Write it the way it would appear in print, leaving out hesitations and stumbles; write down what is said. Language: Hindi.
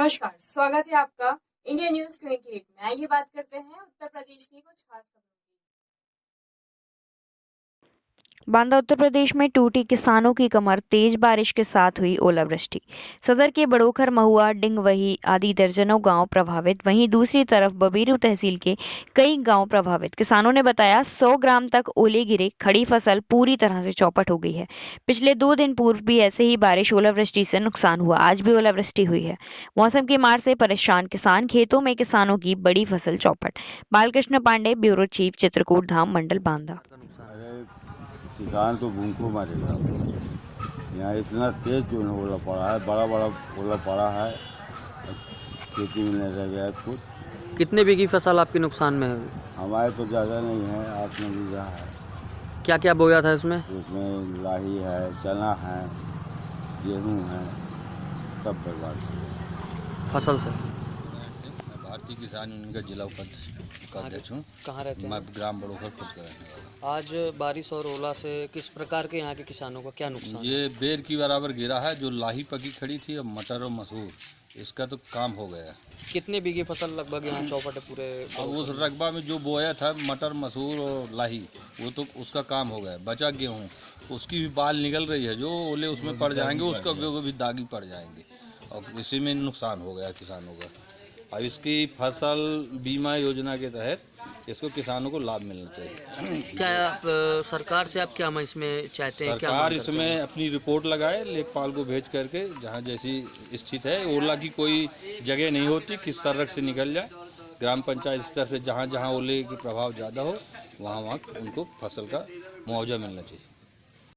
नमस्कार, स्वागत है आपका इंडिया न्यूज 28 में। आइए बात करते हैं उत्तर प्रदेश की कुछ खास खबरों की। बांदा उत्तर प्रदेश में टूटी किसानों की कमर। तेज बारिश के साथ हुई ओलावृष्टि। सदर के बड़ोखर, महुआ, डिंगवही आदि दर्जनों गांव प्रभावित। वहीं दूसरी तरफ बबीरू तहसील के कई गांव प्रभावित। किसानों ने बताया 100 ग्राम तक ओले गिरे, खड़ी फसल पूरी तरह से चौपट हो गई है। पिछले 2 दिन पूर्व भी ऐसे ही बारिश ओलावृष्टि से नुकसान हुआ। आज भी ओलावृष्टि हुई है। मौसम की मार से परेशान किसान, खेतों में किसानों की बड़ी फसल चौपट। बालकृष्ण पांडे, ब्यूरो चीफ, चित्रकूट धाम मंडल, बांदा। किसान तो भूखों मरेगा। यहाँ इतना तेज ओला पड़ा है, बड़ा बड़ा ओला पड़ा है, खेती में नहीं रह गया कुछ। कितने बीघी फसल आपकी नुकसान में है? हमारे तो ज़्यादा नहीं है, 8-9 बीघा है। क्या क्या बोया था इसमें? उसमें लाही है, चना है, गेहूँ है, सब बर्बाद फसल से। भारतीय किसान यूनियन का जिला उपाध्यक्ष हूँ। कहाँ रहते हैं? मैं ग्राम बड़ोखर खुद का रहने वाला। आज बारिश और ओला से किस प्रकार के यहाँ के किसानों का क्या नुकसान? ये बेर की बराबर गिरा है। जो लाही पकी खड़ी थी, और मटर और मसूर, इसका तो काम हो गया। कितने बीघे फसल लगभग यहाँ चौपट है पूरे? अब उस रकबा में जो बोया था मटर, मसूर और लाही, वो तो उसका काम हो गया। बचा गेहूँ, उसकी भी बाल निकल रही है। जो ओले उसमें पड़ जाएंगे, उसका वो भी दागी पड़ जाएंगे, और इसी में नुकसान हो गया किसानों का। अब इसकी फसल बीमा योजना के तहत इसको किसानों को लाभ मिलना चाहिए। क्या आप सरकार से आप क्या इसमें चाहते हैं? क्या सरकार मांग करते इसमें हैं? अपनी रिपोर्ट लगाए, लेखपाल को भेज करके, जहाँ जैसी स्थिति है। ओला की कोई जगह नहीं होती कि सड़क से निकल जाए। ग्राम पंचायत स्तर से जहाँ जहाँ ओले की प्रभाव ज़्यादा हो, वहाँ उनको फसल का मुआवजा मिलना चाहिए।